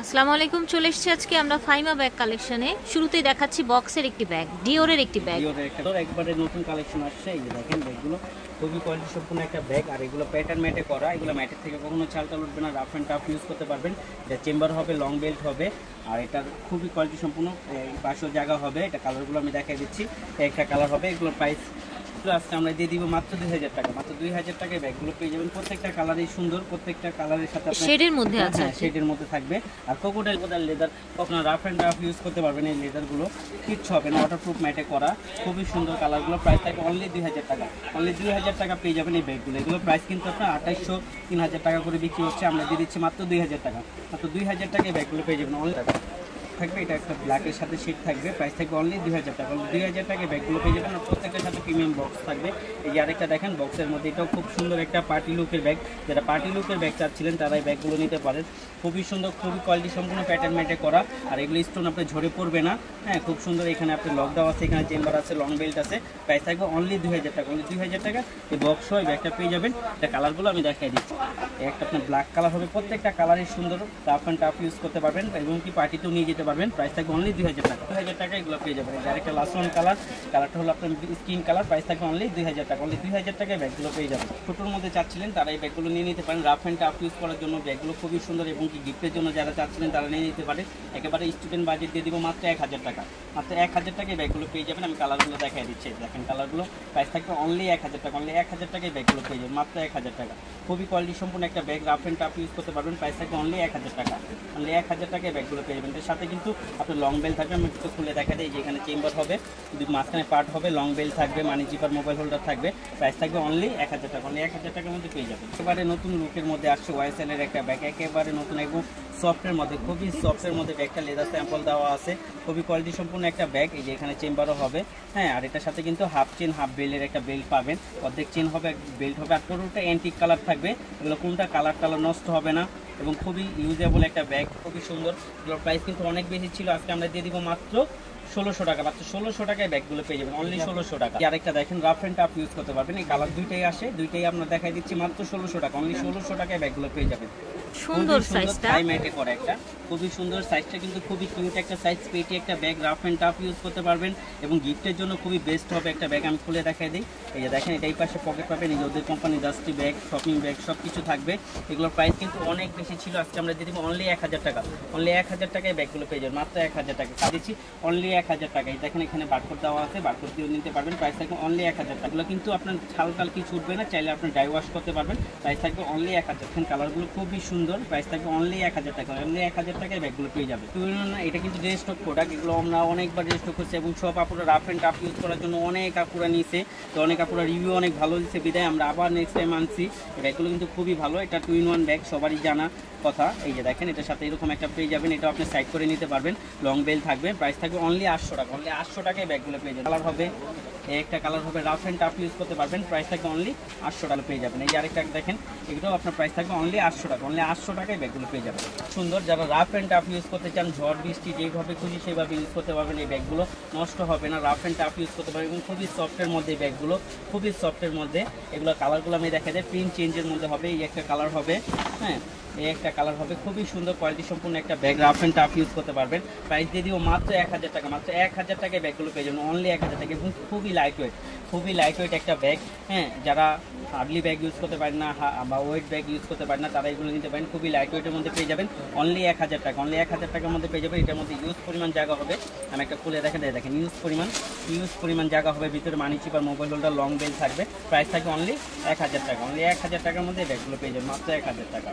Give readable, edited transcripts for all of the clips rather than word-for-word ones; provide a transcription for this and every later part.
আসসালামু আলাইকুম, চলে এসেছি আজকে আমরা ফাইমা ব্যাগ কালেকশনে। শুরুতেই দেখাচ্ছি বক্সের একটি ব্যাগ, ডিওরের একটি ব্যাগ। ডিওরের একটা একবারে নতুন কালেকশন আসছে। এই যে দেখেন ব্যাগগুলো খুবই কোয়ালিটি সম্পূর্ণ একটা ব্যাগ। আর এগুলো প্যাটার্ন ম্যাটে করা, এগুলো ম্যাটের থেকে কখনো চালটা উঠবে না, রাফ অ্যান্ড টাফ ইউজ করতে পারবেন। এটা চেম্বার হবে, লং বেল্ট হবে, আর এটার খুবই কোয়ালিটি সম্পূর্ণ পাশেও জায়গা হবে। এটা কালারগুলো আমি দেখাই দিচ্ছি, একটা কালার হবে। এগুলোর প্রাইস আজকে আমরা দিয়ে দিব মাত্র 2000 টাকা। মাত্র 2000 টাকায় ব্যাগগুলো পেয়ে যাবেন। প্রত্যেকটা কালারই সুন্দর, প্রত্যেকটা কালারের সাথে শেডের মধ্যে আছে, শেডের মধ্যে থাকবে। আর কোকোডাইল লেদার আপনারা রাফ অ্যান্ড টাফ ইউজ করতে পারবেন। এই লেদারগুলো কিচ্ছু হবে না, ওয়াটারপ্রুফ ম্যাটে করা, খুবই সুন্দর কালারগুলো। প্রাইস থাকবে অনলি 2000 টাকা। অনলি 2000 টাকা পেয়ে যাবেন এই ব্যাগগুলো। এগুলো প্রাইস কিন্তু আপনার 2800 3000 টাকা করে বিক্রি হচ্ছে, আমরা দিয়ে দিচ্ছি মাত্র 2000 টাকা। মাত্র 2000 টাকায় ব্যাগগুলো পেয়ে যাবেন। অনলি থাকবে এটা একটা ব্ল্যাকের সাথে শেড থাকবে, প্রাইস থাকবে অনলি 2000 টাকা। 2000 টাকায় ব্যাগগুলো পেয়ে যাবেন। আর প্রত্যেকটার সাথে প্রিমিয়াম বক্স থাকবে। এই যে আরেকটা দেখেন বক্সের মধ্যে, এটাও খুব সুন্দর একটা পার্টি লুকের ব্যাগ। যারা পার্টি লুকের ব্যাগ চাচ্ছিলেন তারা এই ব্যাগগুলো নিতে পারেন। খুবই সুন্দর, খুবই কোয়ালিটি সম্পূর্ণ প্যাটার্ন ম্যাটে করা। আর এগুলো স্টোন আপনার ঝরে পড়বে না। হ্যাঁ, খুব সুন্দর। এখানে আপনার লক দেওয়া আছে, এখানে চেম্বার আছে, লং বেল্ট আছে। প্রাইস থাকবে অনলি 2000 টাকা। অনলি 2000 টাকা এই বক্স হয় ব্যাগটা পেয়ে যাবেন। এটা কালারগুলো আমি দেখাই দিচ্ছি। একটা আপনার ব্ল্যাক কালার হবে, প্রত্যেকটা কালারই সুন্দর, টাফ অ্যান্ড টাফ ইউজ করতে পারবেন এবং কি পার্টিতেও নিয়ে যেতে পারবেন। প্রাইস থাকবে অনলি 2000 টাকা। 2000 টাকা এগুলো পেয়ে যাবেন। আরেকটা লাস্ট ওয়ান কালার, কালারটা হলো আপনার স্কিন কালার। প্রাইস থাকবে অনলি 2000 টাকা। অনলি 2000 টাকায় ব্যাগগুলো পেয়ে যাবেন। ছোটোর মধ্যে চাচ্ছিলেন তারা এই ব্যাগগুলো নিয়ে নিতে পারেন। রাফ অ্যান্ড টাফ ইউজ করার জন্য ব্যাগগুলো খুবই সুন্দর এবং কি গিফটের জন্য যারা চাচ্ছিলেন তারা নিয়ে নিতে পারেন। একেবারে স্টুডেন্ট বাজেট দিয়ে দিব মাত্র 1000 টাকা। মাত্র 1000 টাকায় ব্যাগগুলো পেয়ে যাবেন। আমি কালারগুলো দেখাই দিচ্ছি, দেখেন কালারগুলো। প্রাইস থাকবে অনলি 1000 টাকা। অনলি 1000 টাকায় ব্যাগগুলো পেয়ে যাবেন, মাত্র 1000 টাকা। খুবই কোয়ালিটি সম্পূর্ণ একটা bag, rough and tough use করতে পারবেন। প্রাইস থাকবে অনলি 1000 টাকা। অনলি 1000 টাকায় ব্যাগগুলো পেয়ে যাবেন। এর সাথে কিন্তু আপনার লং বেল থাকবে। আমি একটু খুলে দেখা দিই যে এখানে চেম্বার হবে, মাঝখানে পার্ট হবে, লং বেল থাকবে, মানি জিপার, মোবাইল হোল্ডার থাকবে। প্রাইস থাকবে অনলি 1000 টাকা। অনলি 1000 টাকার মধ্যে পেয়ে যাবেন। একেবারে নতুন লুকের মধ্যে আসছে ওয়াইএসএলের একটা ব্যাগ, একেবারে নতুন এবং সফটের মধ্যে, খুবই সফটের মধ্যে ব্যাগটা। লেদার স্যাম্পল দেওয়া আছে, খুবই কোয়ালিটি সম্পূর্ণ একটা ব্যাগ। এই যে এখানে চেম্বারও হবে। হ্যাঁ, আর এটার সাথে কিন্তু হাফ চেন হাফ বেল্টের একটা বেল্ট পাবেন। অর্ধেক চেন হবে, বেল্ট হবে। আর পুরোটা অ্যান্টিক কালার থাকবে। এগুলো কোনটা কালার টালার নষ্ট হবে না এবং খুবই ইউজেবল একটা ব্যাগ, খুবই সুন্দর। এগুলোর প্রাইস কিন্তু অনেক বেশি ছিল, আজকে আমরা দিয়ে দিব মাত্র 1600 টাকা। মাত্র 1600 টাকায় ব্যাগগুলো পেয়ে যাবেন। অনলি 1600 টাকা। আরেকটা দেখেন রাফ অ্যান্ড টাফ ইউজ করতে পারবেন। এই কালার দুইটাই আসে, দুইটাই আমরা দেখাই দিচ্ছি মাত্র 1600 টাকা। অনলি 1600 টাকায় ব্যাগগুলো পেয়ে যাবেন। সুন্দর সাইজটা, টাই ম্যাটে করা একটা খুবই সুন্দর সাইজটা, কিন্তু খুবই কিউট একটা সাইজ। পেটি একটা bag, rough and tough use করতে পারবেন এবং গিফটের জন্য খুবই বেস্ট হবে একটা ব্যাগ। আমি খুলে দেখাই দিই। এই যে দেখেন, এটা এই পাশে পকেট পাবেন। এই যে ওদের company dusty bag, shopping bag সব কিছু থাকবে। এগুলোর প্রাইস কিন্তু অনেক বেশি ছিল, আজকে আমরা দিয়ে দিব অনলি 1000 টাকা। অনলি 1000 টাকায় ব্যাগগুলো পেয়ে যাবেন, মাত্র 1000 টাকা দিচ্ছি। অনলি 1000 টাকা। এই দেখেন এখানে বারকোড দেওয়া আছে, বারকোড দিয়ে নিতে পারবেন। প্রাইস থাকবে অনলি 1000 টাকা। এগুলো কিন্তু আপনার ছাল টাল কিছু উঠবে না, চাইলে আপনি ড্রাই ওয়াশ করতে পারবেন। প্রাইস থাকবে অনলি 1000 টাকা। কালারগুলো খুবই সুন্দর। প্রাইস থাকবে অনলি 1000 টাকা। অনলি 1000 টাকায় ব্যাগগুলো পেয়ে যাবে। এটা কিন্তু রেস্টক প্রোডাক্ট, এগুলো আমরা অনেকবার রেস্টক করছি এবং সব আপুরা রাফ অ্যান্ড টাফ ইউজ করার জন্য অনেক আপুরা নিয়েছে। তো অনেক আপুরা রিভিউ অনেক ভালো দিচ্ছে, বিদায় আমরা আবার নেক্সট টাইম আনছি। ব্যাগগুলো কিন্তু খুবই ভালো। এটা 2-in-1 ব্যাগ, সবারই জানা কথা। এই যে দেখেন, এটার সাথে এরকম একটা পেয়ে যাবেন। এটা আপনি সাইড করে নিতে পারবেন, লং বেল থাকবে। প্রাইস থাকবে অনলি 800 টাকা। অনলি 800 টাকায় ব্যাগগুলো পেয়ে যাবেন। কালার হবে, একটা কালার হবে, রাফ অ্যান্ড টাফ ইউজ করতে পারবেন। প্রাইস থাকবে অনলি 800 টাকা পেয়ে যাবেন। এই যে আরেকটা দেখেন, এগুলো আপনার প্রাইস থাকবে অনলি 800 টাকা। অনলি 800 টাকায় ব্যাগগুলো পেয়ে যাবেন। সুন্দর, যারা রাফ অ্যান্ড টাফ ইউজ করতে চান, ঝড় বৃষ্টি যেভাবে খুশি সেভাবে ইউজ করতে পারবেন। এই ব্যাগগুলো নষ্ট হবে না, রাফ অ্যান্ড টাফ ইউজ করতে পারবেন এবং খুবই সফটের মধ্যে এই ব্যাগগুলো, খুবই সফটের মধ্যে। এগুলো কালারগুলো আমি দেখা যায় প্রিন্ট চেঞ্জের মধ্যে হবে। এই একটা কালার হবে, হ্যাঁ, এই একটা কালার হবে। খুবই সুন্দর কোয়ালিটি সম্পূর্ণ একটা bag, rough and tough use করতে পারবেন। প্রাইস দিয়ে দিব মাত্র 1000 টাকা। মাত্র 1000 টাকায় ব্যাগগুলো পেয়ে যাবেন। অনলি 1000 টাকা এবং খুবই লাইট ওয়েট, খুবই লাইট ওয়েট একটা ব্যাগ। হ্যাঁ, যারা হার্ডলি ব্যাগ ইউজ করতে পারেন না বা ওয়েট ব্যাগ ইউজ করতে পারেন না, তারা এগুলো নিতে পারেন। খুবই লাইট ওয়েটের মধ্যে পেয়ে যাবেন। অনলি 1000 টাকা। অনলি 1000 টাকার মধ্যে পেয়ে যাবেন। এটার মধ্যে ইউজ পরিমাণ জায়গা হবে। আমি একটা খুলে দেখেন, দেখেন ইউজ পরিমাণ জায়গা হবে। ভিতরে মানি চিপার, মোবাইল হোল্ডার, লং বেল থাকবে। প্রাইস থাকবে অনলি 1000 টাকা। অনলি 1000 টাকার মধ্যে ব্যাগগুলো পেয়ে যাবেন, মাত্র 1000 টাকা।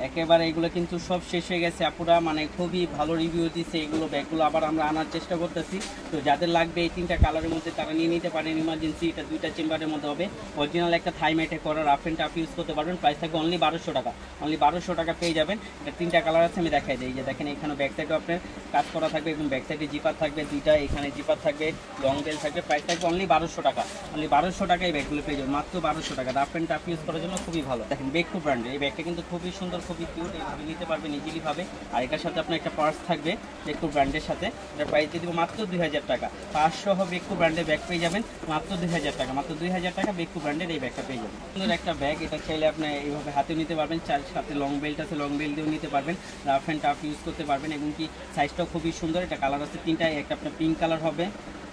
একেবারে এগুলো কিন্তু সব শেষ হয়ে গেছে আপুরা, মানে খুবই ভালো রিভিউ দিচ্ছে। এগুলো ব্যাগগুলো আবার আমরা আনার চেষ্টা করতেছি। তো যাদের লাগবে এই 3টা কালারের মধ্যে তারা নিয়ে নিতে পারেন ইমার্জেন্সি। এটা 2টা চেম্বারের মধ্যে হবে। অরিজিনাল একটা থাই ম্যাটে করা, রাফ অ্যান্ড টাফ ইউজ করতে পারবেন। প্রাইস থাকবে অনলি 1200 টাকা। অনলি 1200 টাকা পেয়ে যাবেন। এটা 3টা কালার আছে, আমি দেখাই দিই। যে দেখেন, এখানে ব্যাক সাইডেও আপনার কাজ করা থাকবে এবং ব্যাক সাইডে জিপার থাকবে 2টা, এখানে জিপার থাকবে, লং বেল থাকবে। প্রাইস থাকবে অনলি 1200 টাকা। অনলি 1200 টাকায় ব্যাগগুলো পেয়ে যাবেন, মাত্র 1200 টাকা। রাফ অ্যান্ড টাফ ইউজ করার জন্য খুবই ভালো। দেখেন বেকু ব্র্যান্ডের এই ব্যাগটা কিন্তু খুবই সুন্দর খুবই কিউট, এইভাবে নিতে পারবেন ইজিলি ভাবে। আর এটার সাথে আপনার একটা পার্স থাকবে বেকু ব্র্যান্ডের সাথে, এটার প্রাইস দিয়ে দিব মাত্র 2000 টাকা। পার্স সহ বেকু ব্র্যান্ডের ব্যাগ পেয়ে যাবেন মাত্র 2000 টাকা, মাত্র 2000 টাকা বেকু ব্র্যান্ডের এই ব্যাগটা পেয়ে যাবেন। সুন্দর একটা ব্যাগ, এটা চাইলে আপনি এইভাবে হাতেও নিতে পারবেন, সাথে লং বেল্ট আছে, লং বেল্ট দিয়েও নিতে পারবেন, রাফ অ্যান্ড টাফ ইউজ করতে পারবেন। এবং কি সাইজটাও খুবই সুন্দর, এটা কালার আছে তিনটা, একটা আপনার পিঙ্ক কালার হবে,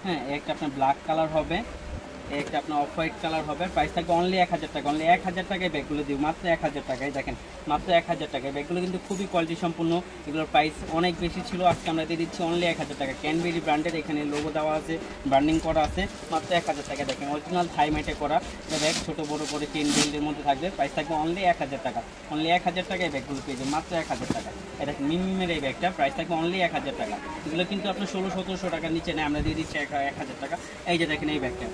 হ্যাঁ একটা আপনার ব্ল্যাক কালার হবে, একটা আপনার অফ হোয়াইট কালার হবে। প্রাইস থাকবে অনলি 1000 টাকা, অনলি 1000 টাকায় ব্যাগগুলো দিব মাত্র 1000 টাকায়। দেখেন মাত্র 1000 টাকায় ব্যাগগুলো কিন্তু খুবই কোয়ালিটি সম্পূর্ণ, এগুলোর প্রাইস অনেক বেশি ছিল, আজকে আমরা দিয়ে দিচ্ছি অনলি 1000 টাকা। ক্যানবেরি ব্র্যান্ডের, এখানে লোগো দেওয়া আছে, ব্র্যান্ডিং করা আছে, মাত্র 1000 টাকা। দেখেন অরিজিনাল থাইমেটে করা ব্যাগ, ছোট বড় করে চেন বেল্টের মধ্যে থাকবে। প্রাইস থাকবে অনলি 1000 টাকা, অনলি 1000 টাকায় ব্যাগগুলো পেয়ে যাবেন মাত্র 1000 টাকা। এটা মিনিমের এই ব্যাগটা প্রাইস থাকবে অনলি 1000 টাকা। এগুলো কিন্তু আপনার 1600-1700 টাকার নিচে নেই, আমরা দিয়ে দিচ্ছি 1000 টাকা। এই যে দেখেন এই ব্যাগটা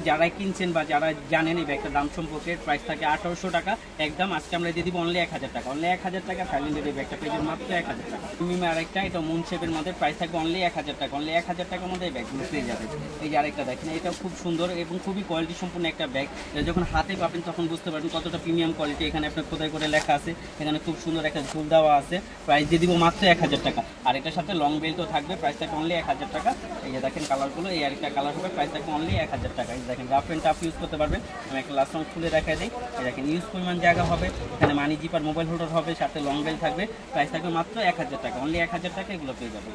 যারাই কিনছেন বা যারা জানেন এই ব্যাগটার দাম সম্পর্কে, প্রাইস থাকে 1800 টাকা একদম, আজকে আমরা দিয়ে দিব অনলি 1000 টাকা, অনলি 1000 টাকা। থাইল্যান্ডের এই ব্যাগটা পেয়ে যাবেন মাত্র 1000 টাকা। মিনিমাম আরেকটা, এটা মুন শেপের মধ্যে, প্রাইস থাকবে অনলি 1000 টাকা, অনলি 1000 টাকার মধ্যে এই ব্যাগগুলো পেয়ে যাবেন। এই যে আরেকটা দেখেন, এটাও খুব সুন্দর এবং খুবই কোয়ালিটি সম্পূর্ণ একটা ব্যাগ, এটা যখন হাতে পাবেন তখন বুঝতে পারবেন কতটা প্রিমিয়াম কোয়ালিটি। এখানে আপনার খোদাই করে লেখা আছে, এখানে খুব সুন্দর একটা ঝুল দেওয়া আছে, প্রাইস দিয়ে দিব মাত্র 1000 টাকা। আর এটার সাথে লং বেল্টও থাকবে, প্রাইস থাকবে অনলি 1000 টাকা। এই যে দেখেন কালারগুলো, এই আরেকটা কালার হবে, প্রাইস থাকবে অনলি 1000 টাকা। এই দেখেন রাফ অ্যান্ড টাফ ইউজ করতে পারবেন। আমি একটা লাস্ট রং খুলে দেখা দিই, এই দেখেন ইউজ পরিমাণ জায়গা হবে, এখানে মানি জিপার মোবাইল হোল্ডার হবে, সাথে লং বেল্ট থাকবে, প্রাইস থাকবে মাত্র 1000 টাকা, অনলি 1000 টাকা এগুলো পেয়ে যাবে।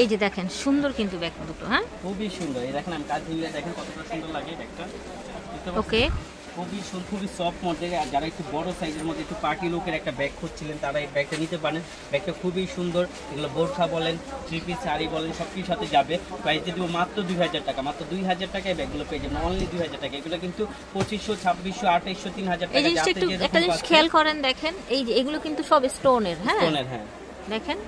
এই যে দেখেন সুন্দর কিন্তু ব্যাগ দুটো, হ্যাঁ খুবই সুন্দর। এই দেখেন আমি কাজ দিলে দেখেন কতটা সুন্দর লাগে ব্যাগটা, ওকে খুবই সফট মধ্যে। আর যারা একটু বড় সাইজের মধ্যে একটু পার্টি লোকের একটা ব্যাগ খুঁজছিলেন তারা এই ব্যাগটা নিতে পারেন। ব্যাগটা খুবই সুন্দর, এগুলো বোরখা বলেন, থ্রি পিস শাড়ি বলেন, সব কিছুর সাথে যাবে। প্রাইস দিয়ে দেবো মাত্র 2000 টাকা, মাত্র 2000 টাকায় ব্যাগগুলো পেয়ে যাবেন, অনলি 2000 টাকা। এগুলো কিন্তু 2500, 2600, 2800, 3000 টাকা। এই জিনিসটা একটু একটা জিনিস খেয়াল করেন, দেখেন এই যে এগুলো কিন্তু সব স্টোনের, হ্যাঁ স্টোনের, হ্যাঁ দেখেন।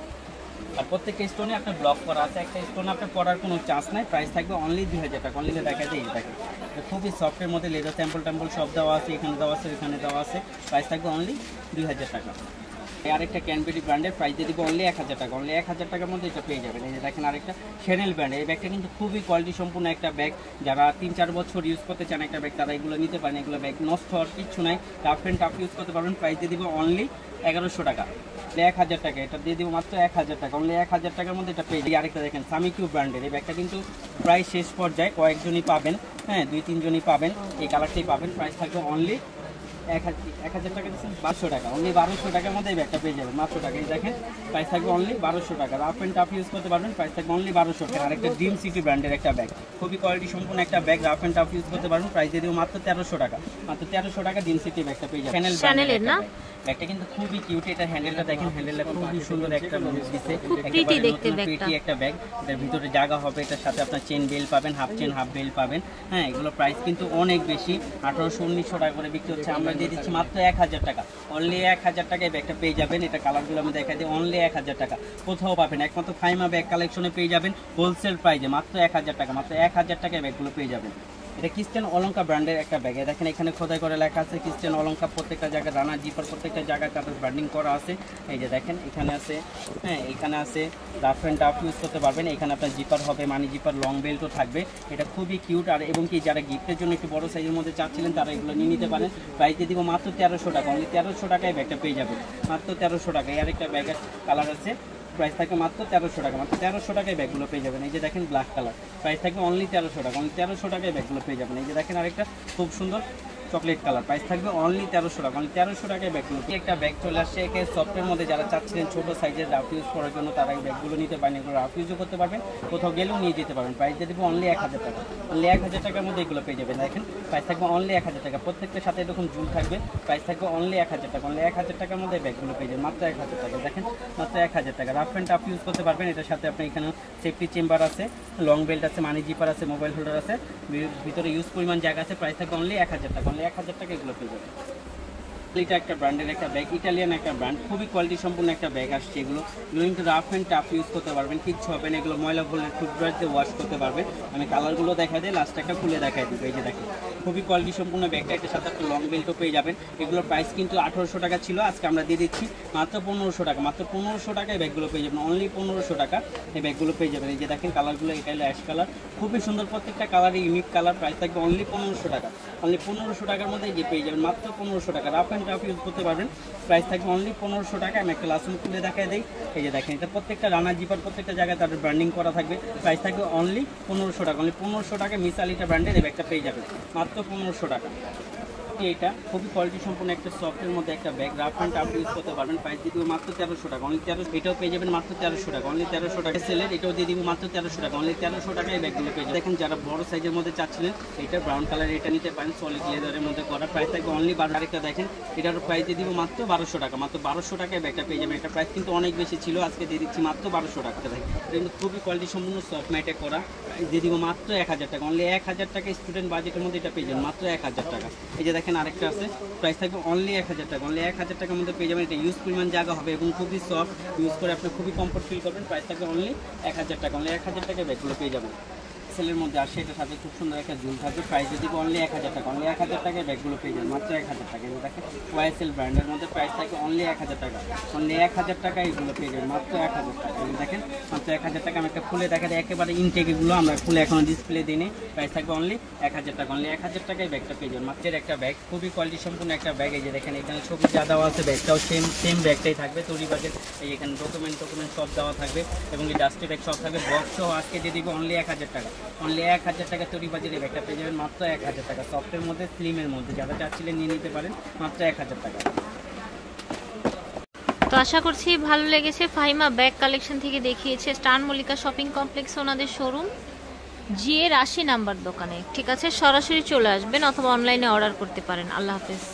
আর প্রত্যেকটা স্টোনে আপনার ব্লক করা আছে, একটা স্টোন আপনার পড়ার কোনো চান্স নাই। প্রাইস থাকবে অনলি 2000 টাকা, অনলি দেখা যায় এই দেখেন খুবই সফটের মধ্যে, লেদার স্যাম্পল ট্যাম্পল সব দেওয়া আছে, এখানে দেওয়া আছে, এখানে দেওয়া আছে, প্রাইস থাকবে অনলি 2000 টাকা। আরেকটা ক্যানবেরি ব্র্যান্ডের, প্রাইস দিয়ে দিব অনলি 1000 টাকা, অনলি 1000 টাকার মধ্যে এটা পেয়ে যাবেন। এই যে দেখেন আরেকটা শেনেল ব্র্যান্ডের, এই ব্যাগটা কিন্তু খুবই কোয়ালিটি সম্পূর্ণ একটা ব্যাগ, যারা 3-4 বছর ইউজ করতে চান একটা ব্যাগ তারা এগুলো নিতে পারেন। এগুলো ব্যাগ নষ্ট হওয়ার কিচ্ছু নাই, রাফ অ্যান্ড টাফ ইউজ করতে পারবেন। প্রাইস দিয়ে দিব অনলি 1100 টাকা, 1000 টাকা। এটা দিয়ে দিব মাত্র 1000 টাকা, অনলি 1000 টাকার মধ্যে এটা পেয়ে যাবে। আরেকটা দেখেন সামিকিউ ব্র্যান্ডের, এই ব্যাগটা কিন্তু প্রায় শেষ পর্যায়ে, কয়েকজনই পাবেন, হ্যাঁ 2-3 জনই পাবেন, এই কালারটাই পাবেন। প্রাইস থাকবে অনলি 1000 টাকা দিচ্ছেন 1200 টাকা, অনলি 1200 টাকার মধ্যে এই ব্যাগটা পেয়ে যাবেন মাত্র টাকা। এই দেখেন প্রাইস থাকবে অনলি 1200 টাকা, রাফ অ্যান্ড টাফ ইউজ করতে পারবেন। প্রাইস থাকবে অনলি 1200 টাকা। আরেকটা ড্রিম সিটি ব্র্যান্ডের একটা ব্যাগ, খুবই কোয়ালিটি সম্পূর্ণ একটা bag, rough and tough use করতে পারবেন। প্রাইস দিয়ে দিব মাত্র 1300 টাকা, মাত্র 1300 টাকা ড্রিম সিটি ব্যাগটা পেয়ে যাবেন। চ্যানেলের না ব্যাগটা কিন্তু খুবই কিউট, এটা হ্যান্ডেলটা দেখেন, হ্যান্ডেলটা খুবই সুন্দর একটা লুক দিছে, প্রিটি দেখতে ব্যাগটা। একটা ব্যাগ, এটার ভিতরে জায়গা হবে, এটার সাথে আপনার চেন বেল্ট পাবেন, হাফ চেন হাফ বেল্ট পাবেন, হ্যাঁ এগুলো প্রাইস কিন্তু অনেক বেশি, 1800-1900 টাকা করে বিক্রি হচ্ছে, আমরা দিয়ে দিচ্ছি মাত্র 1000 টাকা, অনলি 1000 টাকায় ব্যাগটা পেয়ে যাবেন। এটা কালারগুলো আমি দেখাই দিই, অনলি 1000 টাকা, কোথাও পাবেন, একমাত্র ফাইমা ব্যাগ কালেকশনে পেয়ে যাবেন হোলসেল প্রাইসে মাত্র 1000 টাকা, মাত্র 1000 টাকায় ব্যাগগুলো পেয়ে যাবেন। এটা ক্রিস্টিয়ান অলঙ্কা ব্র্যান্ডের একটা ব্যাগ, দেখেন এখানে খোদাই করে লেখা আছে ক্রিস্টিয়ান অলঙ্কা, প্রত্যেকটা জায়গায় রানা জিপার প্রত্যেকটা জায়গায় তাদের ব্র্যান্ডিং করা আছে। এই যে দেখেন এখানে আছে, হ্যাঁ এখানে আছে, রাফ অ্যান্ড টাফ ইউজ করতে পারবেন। এখানে আপনার জিপার হবে, মানি জিপার, লং বেল্টও থাকবে। এটা খুবই কিউট, আর এবং কি যারা গিফটের জন্য একটু বড় সাইজের মধ্যে চাচ্ছিলেন তারা এগুলো নিয়ে নিতে পারেন। প্রাইস দিয়ে দিব মাত্র 1300 টাকা, অনলি 1300 টাকায় ব্যাগটা পেয়ে যাবেন, মাত্র 1300 টাকা। এই আরেকটা ব্যাগের কালার আছে, প্রাইস থাকবে মাত্র 1300 টাকা, মাত্র 1300 টাকায় ব্যাগগুলো পেয়ে যাবেন। এই যে দেখেন ব্ল্যাক কালার, প্রাইস থাকবে অনলি 1300 টাকা, অনলি 1300 টাকায় ব্যাগগুলো পেয়ে যাবেন। এই যে দেখেন আরেকটা খুব সুন্দর চকলেট কালার, প্রাইস থাকবে অনলি 1300 টাকা, অনলি 1300 টাকায় ব্যাগগুলো। একটা ব্যাগ চলে আসছে একে সফটের মধ্যে, যারা চাচ্ছিলেন ছোট সাইজের রাফ ইউজ করার জন্য তারা এই ব্যাগগুলো নিতে পারেন, এগুলো রাফ ইউজও করতে পারবেন, কোথাও গেলেও নিয়ে যেতে পারবেন। প্রাইস দিয়ে দেবো অনলি 1000 টাকা, অনলি 1000 টাকার মধ্যে এগুলো পেয়ে যাবেন। দেখেন প্রাইস থাকবে অনলি 1000 টাকা, প্রত্যেকটার সাথে এরকম ঝুল থাকবে, প্রাইস থাকবে অনলি 1000 টাকা, অনলি 1000 টাকার মধ্যে ব্যাগগুলো পেয়ে যাবেন, মাত্র 1000 টাকা। দেখেন মাত্র 1000 টাকা, রাফ অ্যান্ড টাফ ইউজ করতে পারবেন। এটার সাথে আপনি এখানে সেফটি চেম্বার আছে, লং বেল্ট আছে, মানি জিপার আছে, মোবাইল হোল্ডার আছে, ভিতরে ইউজ পরিমাণ জায়গা আছে। প্রাইস থাকবে অনলি 1000 টাকা, অনলি 1000 টাকা এগুলো পেয়ে যাবেন। এটা একটা ব্র্যান্ডের একটা ব্যাগ, ইটালিয়ান একটা ব্র্যান্ড, খুবই কোয়ালিটি সম্পূর্ণ একটা ব্যাগ আসছে। এগুলো কিন্তু রাফ অ্যান্ড টাফ ইউজ করতে পারবেন, কিচ্ছু হবে না। এগুলো ময়লা ভুলে টুথব্রাশ দিয়ে ওয়াশ করতে পারবেন। আমি কালারগুলো দেখা দিই, লাস্ট একটা খুলে দেখাই দিব। এই যে দেখেন খুবই কোয়ালিটি সম্পূর্ণ ব্যাগটা, এটার সাথে একটা লং বেল্টও পেয়ে যাবেন। এগুলোর প্রাইস কিন্তু 1800 টাকা ছিল, আজকে আমরা দিয়ে দিচ্ছি মাত্র 1500 টাকা। মাত্র 1500 টাকায় ব্যাগগুলো পেয়ে যাবেন, অনলি 1500 টাকা এই ব্যাগগুলো পেয়ে যাবেন। এই যে দেখেন কালারগুলো, এটা হলো অ্যাশ কালার, খুবই সুন্দর, প্রত্যেকটা কালারই ইউনিক কালার। প্রাইস থাকবে অনলি 1500 টাকা। অনলি 1500 টাকার মধ্যে যে পেয়ে যাবেন মাত্র 1500 টাকা। রাফ অ্যান্ড টাফ ইউজ করতে পারবেন, প্রাইস থাকবে অনলি 1500 টাকা। আমি একটা লাস্ট খুলে দেখাই দিই। এই যে দেখেন এটা প্রত্যেকটা রানার জিপার, প্রত্যেকটা জায়গায় তাদের ব্র্যান্ডিং করা থাকবে। প্রাইস থাকবে অনলি 1500 টাকা। অনলি 1500 টাকা মিস আলিটা ব্র্যান্ডের এই ব্যাগটা পেয়ে যাবেন মাত্র 1500 টাকা। এটা খুবই কোয়ালিটি সম্পূর্ণ একটা সফটের মধ্যে একটা bag, rough and tough use করতে পারবেন। প্রাইস দিয়ে দিব মাত্র 1300 টাকা। অনলি 1300, এটাও পেয়ে যাবেন মাত্র 1300 টাকা। অনলি 1300 টাকা সেলের, এটাও দিয়ে দিব মাত্র 1300 টাকা। অনলি 1300 টাকায় এই ব্যাগগুলো পেয়ে যাবেন। দেখেন যারা বড় সাইজের মধ্যে চাচ্ছিলেন, এটা ব্রাউন কালার, এটা নিতে পারেন, সলিড লেদারের মধ্যে করা। প্রাইস থাকবে অনলি 12। আরেকটা দেখেন, এটারও প্রাইস দিয়ে দিব মাত্র 1200 টাকা। মাত্র 1200 টাকায় ব্যাগটা পেয়ে যাবেন। এটা প্রাইস কিন্তু অনেক বেশি ছিল, আজকে দিয়ে দিচ্ছি মাত্র 1200 টাকা। দেখেন এটা কিন্তু খুবই কোয়ালিটি সম্পূর্ণ সফট ম্যাটে করা। দিয়ে দিব মাত্র 1000 টাকা। অনলি 1000 টাকা স্টুডেন্ট বাজেটের মধ্যে এটা পেয়ে যাবেন মাত্র 1000 টাকা। এই যে দেখেন আরেকটা আছে, প্রাইস থাকবে অনলি 1000 টাকা। অনলি 1000 টাকার মধ্যে পেয়ে যাবেন। এটা ইউজ পরিমাণ জায়গা হবে এবং খুবই সফট, ইউজ করে আপনি খুবই কমফর্ট ফিল করবেন। প্রাইস থাকবে অনলি 1000 টাকা। অনলি 1000 টাকায় ব্যাগগুলো পেয়ে যাবেন। সেলের মধ্যে আসে, এটার সাথে খুব সুন্দর একটা ঝুল থাকবে। প্রাইস যদি অনলি 1000 টাকা। অনলি 1000 টাকায় ব্যাগগুলো পেয়ে যাবেন মাত্র 1000 টাকা। এই দেখেন ওয়াইএসএল ব্র্যান্ডের মধ্যে প্রাইস থাকবে অনলি 1000 টাকা। অনলি 1000 টাকায় এগুলো পেয়ে যাবেন মাত্র 1000 টাকা। এই দেখেন মাত্র 1000 টাকা। আমি একটা খুলে দেখা যায়, একেবারে ইনটেক, এগুলো আমরা খুলে এখনো ডিসপ্লে দিই। প্রাইস থাকবে অনলি 1000 টাকা। অনলি 1000 টাকায় ব্যাগটা পেয়ে যাবেন। মাত্রের একটা ব্যাগ, খুবই কোয়ালিটি সম্পূর্ণ একটা ব্যাগ। এই যে দেখেন এখানে ছবি যা দেওয়া আছে, ব্যাগটাও সেম ব্যাগটাই থাকবে। তৈরি ব্যাগের এই এখানে ডকুমেন্ট সব দেওয়া থাকবে এবং এই ডাস্টি ব্যাগ সব থাকবে। বক্স সহ আজকে দিয়ে দিব অনলি 1000 টাকা। অনলি 1000 টাকা তৈরি বাজারে ব্যাগটা পেয়ে যাবেন মাত্র 1000 টাকা। সফটের মধ্যে, স্লিমের মধ্যে, যারা চাচ্ছিলেন নিয়ে নিতে পারেন মাত্র 1000 টাকা। তো আশা করছি ভালো লেগেছে। ফাহিমা ব্যাগ কালেকশন থেকে দেখিয়েছে স্টার মল্লিকা শপিং কমপ্লেক্স, ওনাদের শোরুম জিএর 80 নাম্বার দোকানে। ঠিক আছে, সরাসরি চলে আসবেন অথবা অনলাইনে অর্ডার করতে পারেন। আল্লাহ হাফেজ।